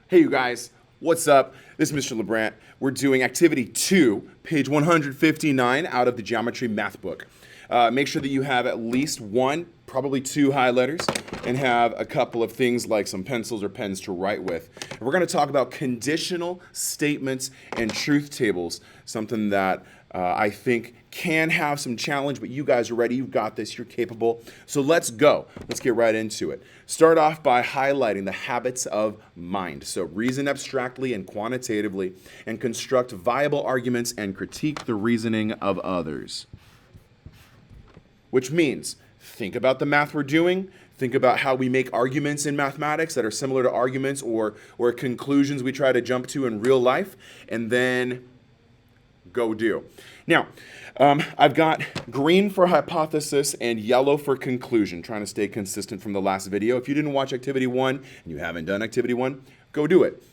Hey you guys, what's up? This is Mr. LeBrant. We're doing activity 2, page 159 out of the geometry math book. Make sure that you have at least one, probably two highlighters, and have a couple of things like some pencils or pens to write with. And we're going to talk about conditional statements and truth tables, something that I think can have some challenge, but you guys are ready. You've got this. You're capable. So let's go. Let's get right into it. Start off by highlighting the habits of mind. So reason abstractly and quantitatively, and construct viable arguments and critique the reasoning of others. Which means think about the math we're doing. Think about how we make arguments in mathematics that are similar to arguments or conclusions we try to jump to in real life, and then go do. Now, I've got green for hypothesis and yellow for conclusion, trying to stay consistent from the last video. If you didn't watch activity 1 and you haven't done activity 1, go do it.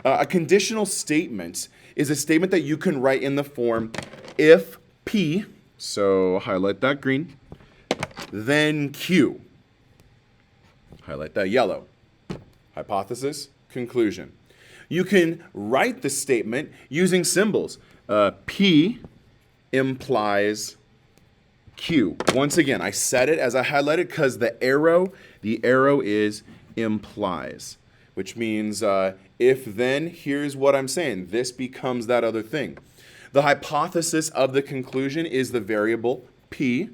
A conditional statement is a statement that you can write in the form if P, so highlight that green, then Q. Highlight that yellow. Hypothesis, conclusion. You can write the statement using symbols. P implies Q. Once again, I said it as I highlighted because the arrow is implies, which means if then, here's what I'm saying. This becomes that other thing. The hypothesis of the conclusion is the variable P.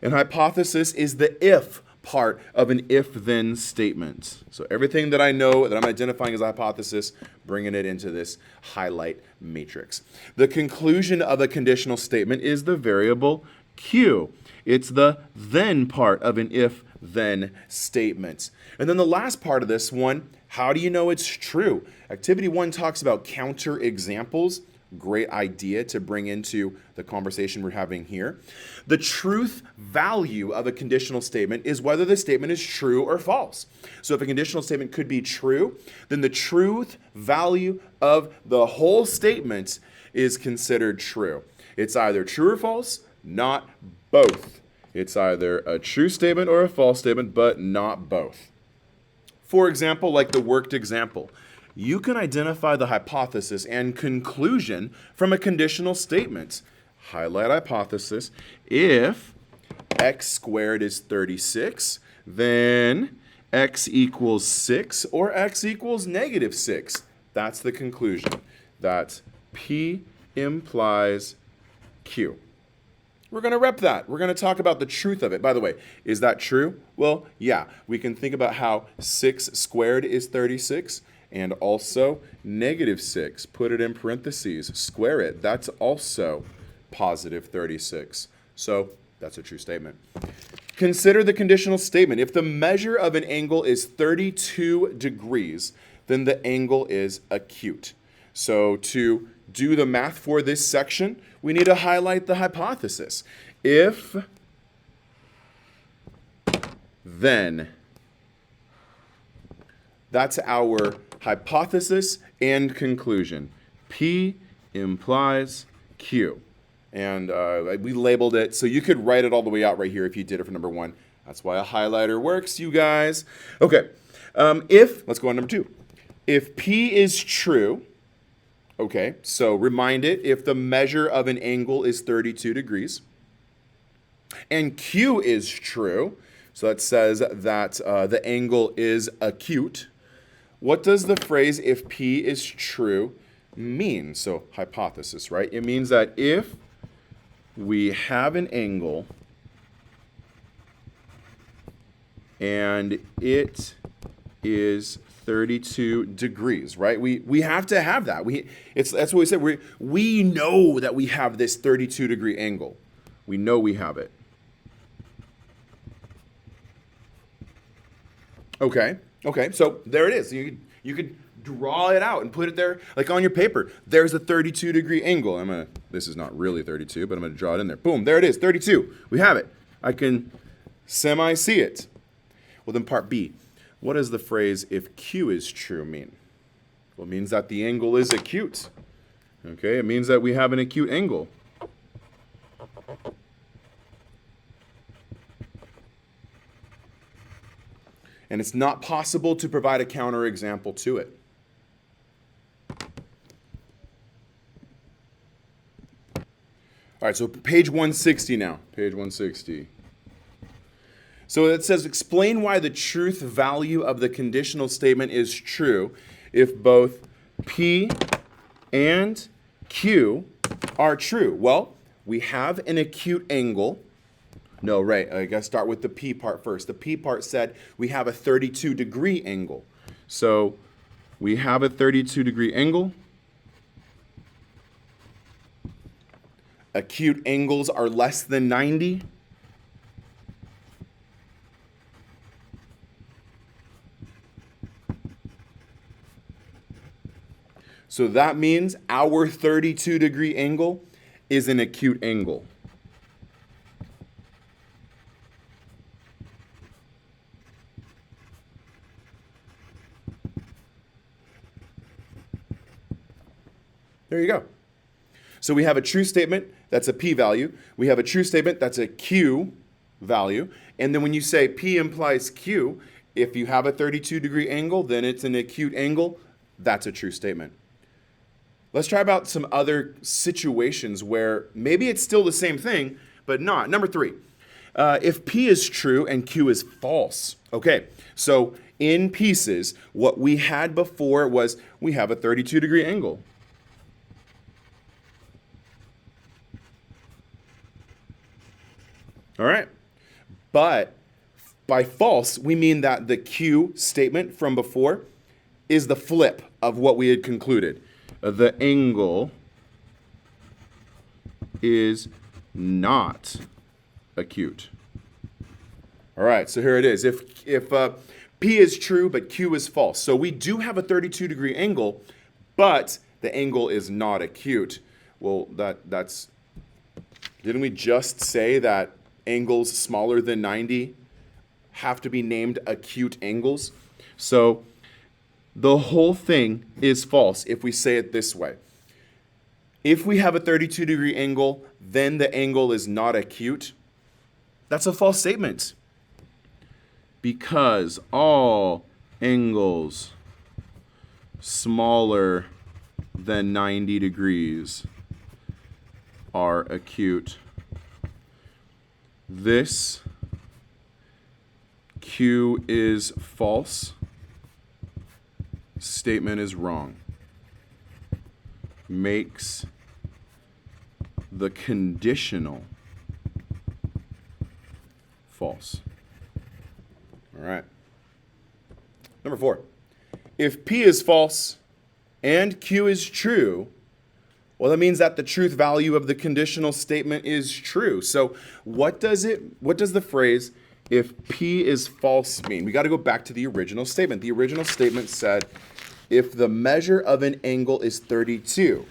And hypothesis is the if part of an if-then statement. So everything that I know that I'm identifying as a hypothesis, bringing it into this highlight matrix. The conclusion of a conditional statement is the variable Q. It's the then part of an if-then statement. And then the last part of this one, how do you know it's true? Activity 1 talks about counter examples. Great idea to bring into the conversation we're having here. The truth value of a conditional statement is whether the statement is true or false. So if a conditional statement could be true, then the truth value of the whole statement is considered true. It's either true or false, not both. It's either a true statement or a false statement, but not both. For example, like the worked example, you can identify the hypothesis and conclusion from a conditional statement. Highlight hypothesis. If x squared is 36, then x equals 6 or x equals negative 6. That's the conclusion. That's P implies Q. We're going to rep that. We're going to talk about the truth of it. By the way, is that true? Well, yeah. We can think about how 6 squared is 36. And also negative 6, put it in parentheses, square it. That's also positive 36. So that's a true statement. Consider the conditional statement. If the measure of an angle is 32 degrees, then the angle is acute. So to do the math for this section, we need to highlight the hypothesis. If, then, that's our hypothesis and conclusion. P implies Q. And we labeled it, so you could write it all the way out right here if you did it for number 1. That's why a highlighter works, you guys. Okay, let's go on number 2. If P is true, okay, so remind it, if the measure of an angle is 32 degrees, and Q is true, so that says that the angle is acute. What does the phrase if P is true mean? So hypothesis, right? It means that if we have an angle and it is 32 degrees, right? We have to have that. That's what we said. We know that we have this 32 degree angle. We know we have it. Okay, so there it is. You could draw it out and put it there, like on your paper. There's a 32 degree angle. This is not really 32, but I'm gonna draw it in there. Boom, there it is, 32. We have it. I can semi-see it. Well, then part B, what does the phrase if Q is true mean? Well, it means that the angle is acute. Okay, it means that we have an acute angle. and it's not possible to provide a counterexample to it. All right, so page 160 now. Page 160. So it says, explain why the truth value of the conditional statement is true if both P and Q are true. Well, we have an acute angle. No, right, I gotta start with the P part first. The P part said we have a 32-degree angle. So we have a 32-degree angle. Acute angles are less than 90. So that means our 32-degree angle is an acute angle. There you go. So we have a true statement, that's a P value. We have a true statement, that's a Q value. And then when you say P implies Q, if you have a 32-degree angle, then it's an acute angle. That's a true statement. Let's try about some other situations where maybe it's still the same thing, but not. Number 3, if P is true and Q is false. Okay, so in pieces, what we had before was we have a 32-degree angle. All right, but by false, we mean that the Q statement from before is the flip of what we had concluded. The angle is not acute. All right, so here it is. If P is true but Q is false, so we do have a 32-degree angle, but the angle is not acute. Well, that's didn't we just say that angles smaller than 90 have to be named acute angles? So the whole thing is false if we say it this way. If we have a 32-degree angle, then the angle is not acute. That's a false statement. Because all angles smaller than 90 degrees are acute. This Q is false statement is wrong. Makes the conditional false. All right. Number 4. If P is false and Q is true, well, that means that the truth value of the conditional statement is true. So what does the phrase if P is false mean? We got to go back to the original statement. The original statement said if the measure of an angle is 32.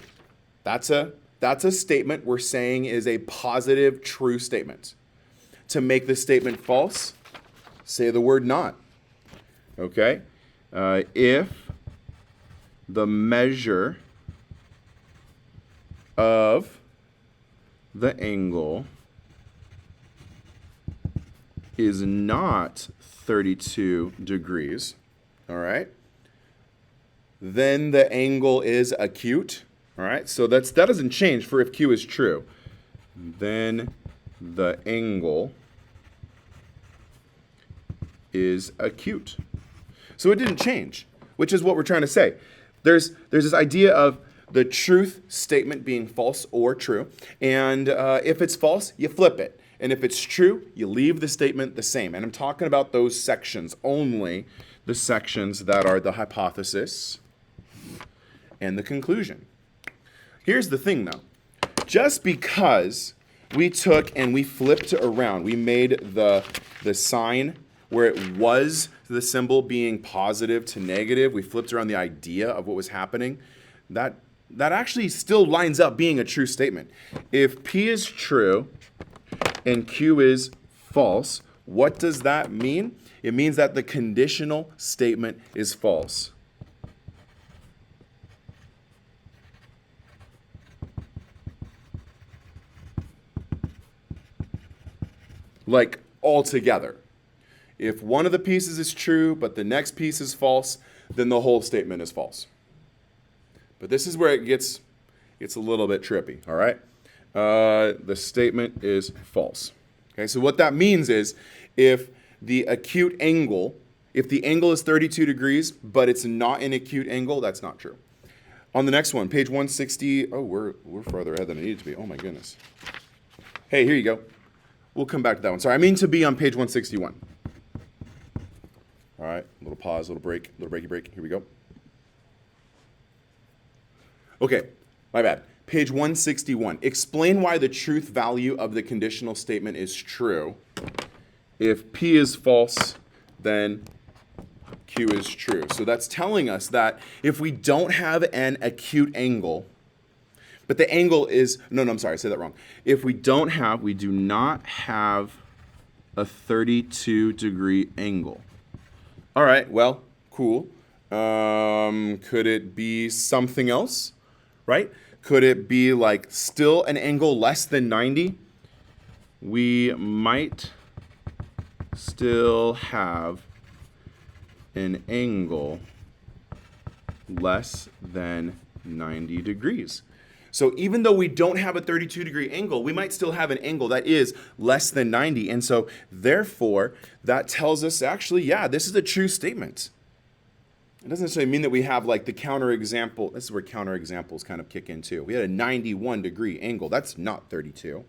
That's a statement we're saying is a positive true statement. To make the statement false, say the word not. Okay? If the measure of the angle is not 32 degrees, all right, then the angle is acute, all right? So that doesn't change for if Q is true. Then the angle is acute. So it didn't change, which is what we're trying to say. There's this idea of the truth statement being false or true, and if it's false, you flip it. And if it's true, you leave the statement the same. And I'm talking about those sections only, the sections that are the hypothesis and the conclusion. Here's the thing, though. Just because we took and we flipped around, we made the sign where it was the symbol being positive to negative, we flipped around the idea of what was happening, that actually still lines up being a true statement. If P is true and Q is false, what does that mean? It means that the conditional statement is false. Like altogether. If one of the pieces is true, but the next piece is false, then the whole statement is false. But this is where it gets a little bit trippy, all right? The statement is false. Okay, so what that means is if the acute angle, if the angle is 32 degrees, but it's not an acute angle, that's not true. On the next one, page 160, oh, we're farther ahead than I need to be. Oh my goodness. Hey, here you go. We'll come back to that one. Sorry, I mean to be on page 161. All right, a little pause, a little break, a little breaky break. Here we go. Okay, my bad. Page 161. Explain why the truth value of the conditional statement is true. If P is false, then Q is true. So that's telling us that if we don't have an acute angle, but the angle is, no, I'm sorry, I said that wrong. If we do not have a 32-degree angle. All right, well, cool. Could it be something else, right? Could it be like still an angle less than 90? We might still have an angle less than 90 degrees. So even though we don't have a 32-degree angle, we might still have an angle that is less than 90. And so therefore, that tells us actually, yeah, this is a true statement. It doesn't necessarily mean that we have like the counterexample. This is where counterexamples kind of kick in too. We had a 91-degree angle. That's not 32.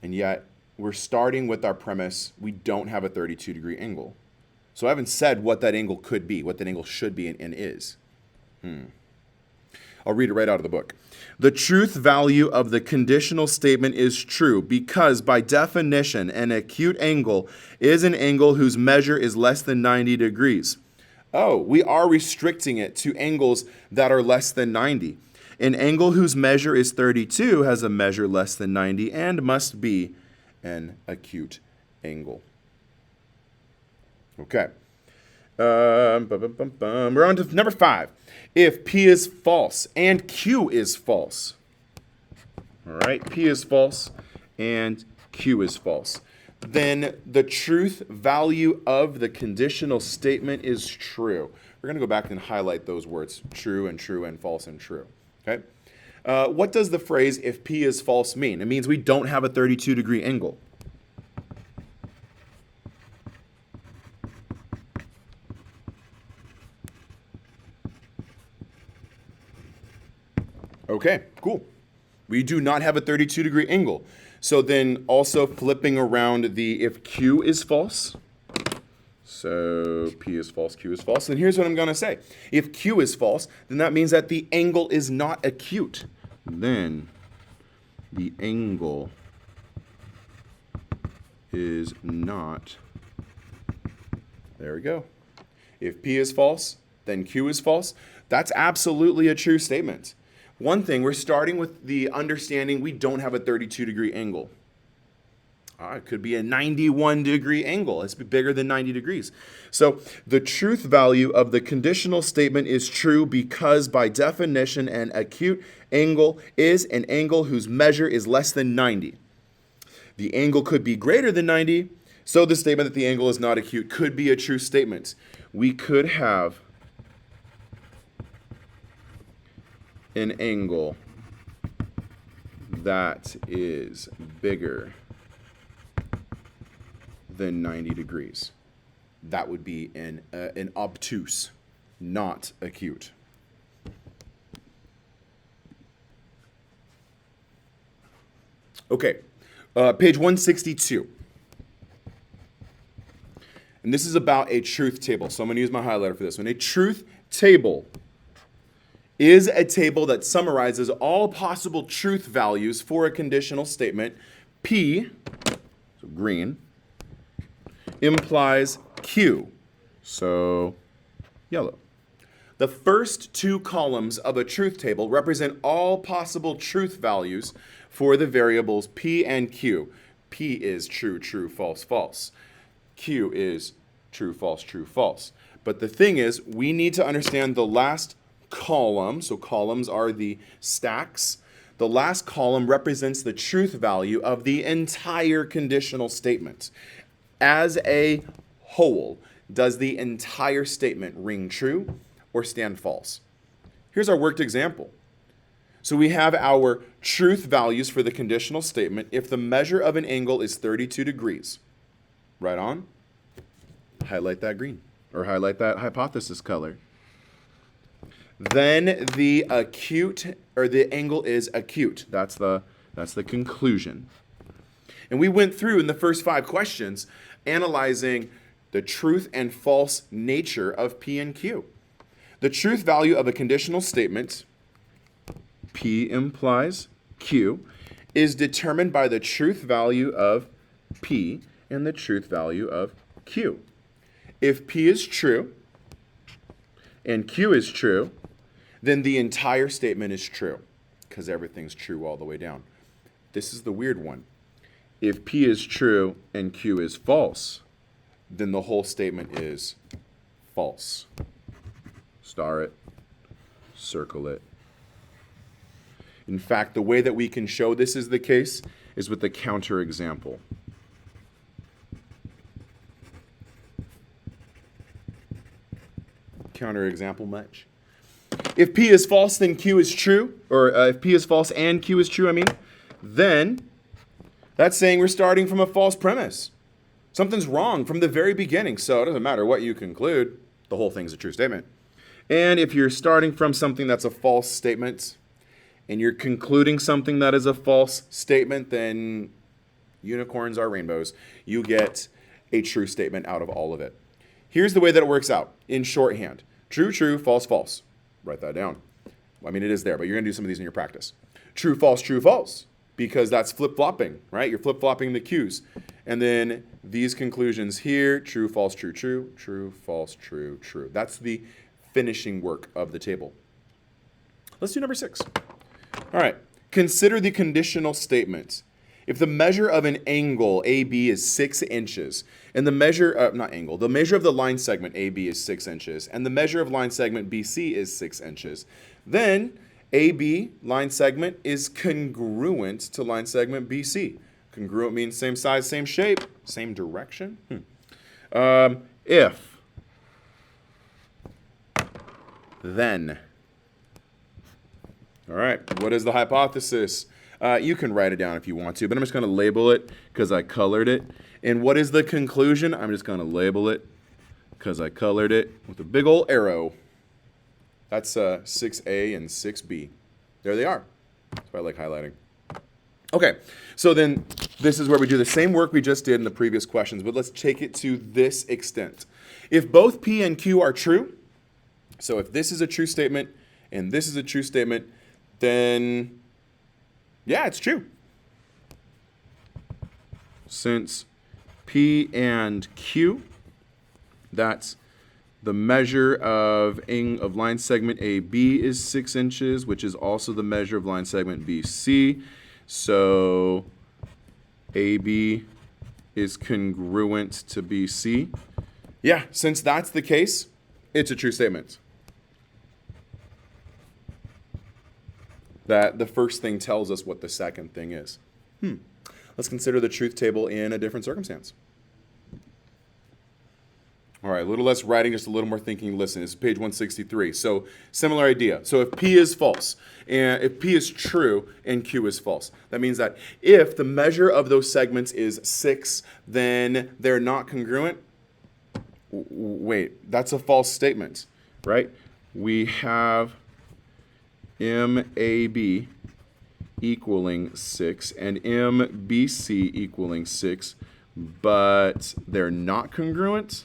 And yet we're starting with our premise, we don't have a 32-degree angle. So I haven't said what that angle could be, what that angle should be and is. I'll read it right out of the book. The truth value of the conditional statement is true because by definition, an acute angle is an angle whose measure is less than 90 degrees. Oh, we are restricting it to angles that are less than 90. An angle whose measure is 32 has a measure less than 90 and must be an acute angle. Okay. We're on to number 5. If P is false and Q is false. All right, P is false and Q is false. Then the truth value of the conditional statement is true. We're going to go back and highlight those words, true and false and true. Okay. What does the phrase if P is false mean? It means we don't have a 32-degree angle. Okay, cool. We do not have a 32-degree angle. So then also flipping around the if Q is false. So P is false, Q is false. And here's what I'm going to say. If Q is false, then that means that the angle is not acute. Then the angle is not, there we go. If P is false, then Q is false. That's absolutely a true statement. One thing, we're starting with the understanding we don't have a 32-degree angle. It could be a 91-degree angle. It's bigger than 90 degrees. So the truth value of the conditional statement is true because by definition, an acute angle is an angle whose measure is less than 90. The angle could be greater than 90, so the statement that the angle is not acute could be a true statement. We could have an angle that is bigger than 90 degrees. That would be an obtuse, not acute. Okay, page 162. And this is about a truth table. So I'm going to use my highlighter for this one. A truth table is a table that summarizes all possible truth values for a conditional statement. P, so green, implies Q, so yellow. The first two columns of a truth table represent all possible truth values for the variables P and Q. P is true, true, false, false. Q is true, false, true, false. But the thing is, we need to understand the last column. So columns are the stacks. The last column represents the truth value of the entire conditional statement. As a whole, does the entire statement ring true or stand false? Here's our worked example. So we have our truth values for the conditional statement. If the measure of an angle is 32 degrees, right on, highlight that green, or highlight that hypothesis color. Then the angle is acute. That's the conclusion. And we went through in the first 5 questions analyzing the truth and false nature of P and Q. The truth value of a conditional statement, P implies Q, is determined by the truth value of P and the truth value of Q. If P is true and Q is true, then the entire statement is true, because everything's true all the way down. This is the weird one. If P is true and Q is false, then the whole statement is false. Star it, circle it. In fact, the way that we can show this is the case is with the counterexample. Counterexample much? If P is false, then Q is true, or if P is false and Q is true, then that's saying we're starting from a false premise. Something's wrong from the very beginning, so it doesn't matter what you conclude, the whole thing's a true statement. And if you're starting from something that's a false statement, and you're concluding something that is a false statement, then unicorns are rainbows. You get a true statement out of all of it. Here's the way that it works out in shorthand. True, true, false, false. Write that down. It is there, but you're going to do some of these in your practice. True, false, because that's flip-flopping, right? You're flip-flopping the cues. And then these conclusions here, true, false, true, true, true, false, true, true. That's the finishing work of the table. Let's do number 6. All right, consider the conditional statement. If the measure of an angle AB is 6 inches, and the measure, the measure of the line segment AB is 6 inches, and the measure of line segment BC is 6 inches, then AB line segment is congruent to line segment BC. Congruent means same size, same shape, same direction. If, then. All right, what is the hypothesis? You can write it down if you want to, but I'm just going to label it because I colored it. And what is the conclusion? I'm just going to label it because I colored it with a big old arrow. That's 6A and 6B. There they are. That's why I like highlighting. Okay, so then this is where we do the same work we just did in the previous questions, but let's take it to this extent. If both P and Q are true, so if this is a true statement and this is a true statement, then yeah, it's true. Since P and Q, that's the measure of line segment AB is 6 inches, which is also the measure of line segment BC. So AB is congruent to BC. Yeah, since that's the case, it's a true statement. That the first thing tells us what the second thing is. Let's consider the truth table in a different circumstance. All right, a little less writing, just a little more thinking. Listen, it's page 163. So similar idea. So if P is false, and if P is true and Q is false, that means that if the measure of those segments is 6, then they're not congruent. Wait, that's a false statement, right? We have MAB equaling 6 and MBC equaling 6, but they're not congruent.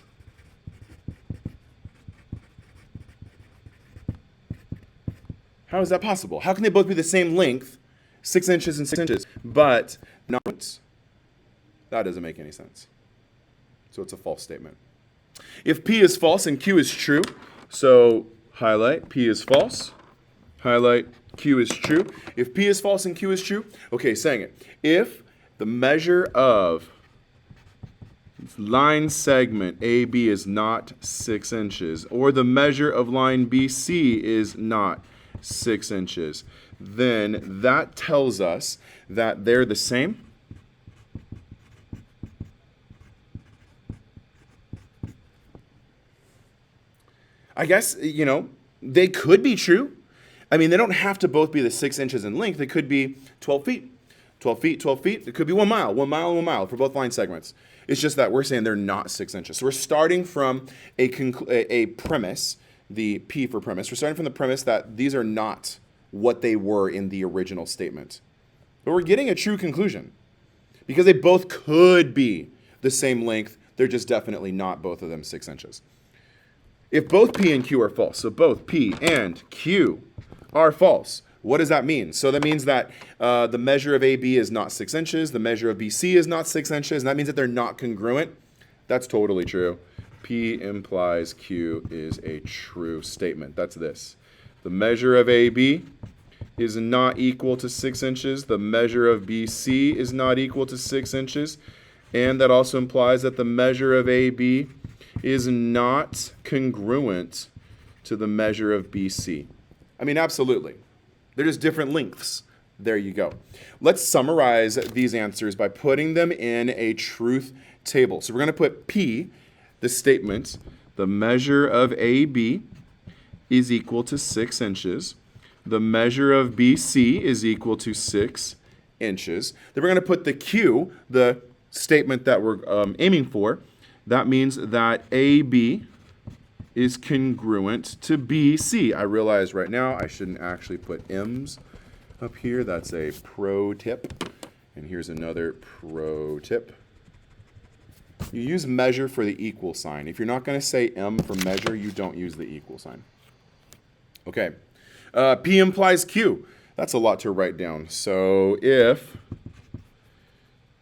How is that possible? How can they both be the same length, 6 inches and 6 inches, but not? That doesn't make any sense. So it's a false statement. If P is false and Q is true, so highlight P is false, highlight Q is true. If P is false and Q is true, okay, saying it. If the measure of line segment AB is not 6 inches, or the measure of line BC is not 6 inches, then that tells us that they're the same. I guess, they could be true. I mean, they don't have to both be the 6 inches in length. They could be 12 feet, 12 feet, 12 feet. It could be 1 mile, 1 mile, 1 mile for both line segments. It's just that we're saying they're not 6 inches. So we're starting from a premise, the P for premise. We're starting from the premise that these are not what they were in the original statement. But we're getting a true conclusion because they both could be the same length. They're just definitely not both of them 6 inches. If both P and Q are false, so both P and Q are false, what does that mean? So that means that the measure of AB is not 6 inches, the measure of BC is not 6 inches, and that means that they're not congruent. That's totally true. P implies Q is a true statement. That's this. The measure of AB is not equal to 6 inches. The measure of BC is not equal to 6 inches. And that also implies that the measure of AB is not congruent to the measure of BC. I mean, absolutely. They're just different lengths. There you go. Let's summarize these answers by putting them in a truth table. So we're going to put P, the statement, the measure of AB is equal to 6 inches. The measure of BC is equal to 6 inches. Then we're going to put the Q, the statement that we're aiming for. That means that AB is congruent to BC. I realize right now I shouldn't actually put M's up here. That's a pro tip. And here's another pro tip. You use measure for the equal sign. If you're not going to say M for measure, you don't use the equal sign. Okay. P implies Q. That's a lot to write down. So if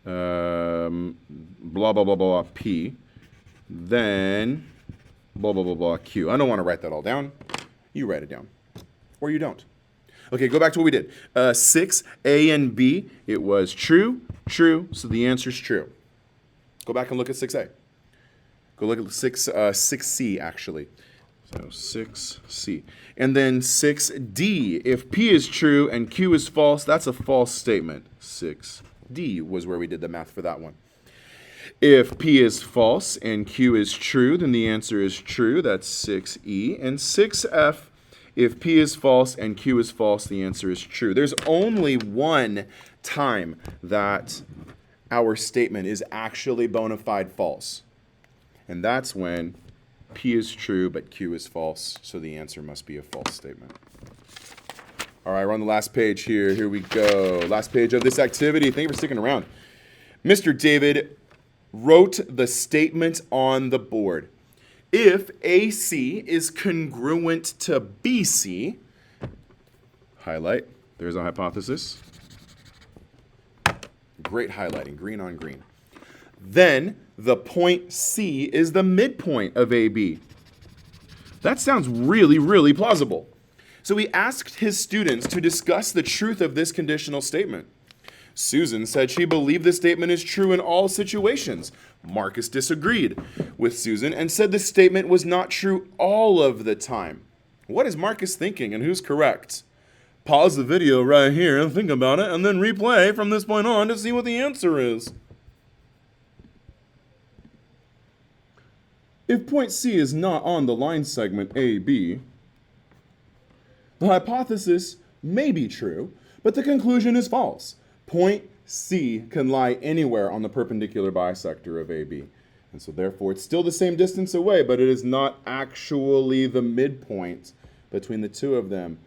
blah, blah, blah, blah, P, then blah, blah, blah, blah, Q. I don't want to write that all down. You write it down. Or you don't. Okay, go back to what we did. 6, A and B, it was true, true, so the answer is true. Go back and look at 6A. Go look at 6C, actually. So 6C. And then 6D. If P is true and Q is false, that's a false statement. 6D was where we did the math for that one. If P is false and Q is true, then the answer is true. That's 6E. And 6F, if P is false and Q is false, the answer is true. There's only one time that our statement is actually bona fide false. And that's when P is true, but Q is false, so the answer must be a false statement. All right, we're on the last page here. Here we go. Last page of this activity. Thank you for sticking around. Mr. David wrote the statement on the board. If AC is congruent to BC, highlight, there's a hypothesis. Great highlighting, green on green. Then the point C is the midpoint of AB. That sounds really, really plausible. So he asked his students to discuss the truth of this conditional statement. Susan said she believed the statement is true in all situations. Marcus disagreed with Susan and said the statement was not true all of the time. What is Marcus thinking and who's correct? Pause the video right here and think about it and then replay from this point on to see what the answer is. If point C is not on the line segment AB, the hypothesis may be true, but the conclusion is false. Point C can lie anywhere on the perpendicular bisector of AB. And so therefore it's still the same distance away, but it is not actually the midpoint between the two of them.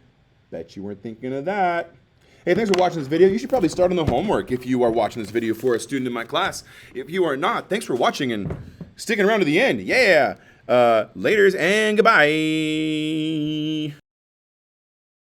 Bet you weren't thinking of that. Hey, thanks for watching this video. You should probably start on the homework if you are watching this video for a student in my class. If you are not, thanks for watching and sticking around to the end. Yeah. Laters and goodbye.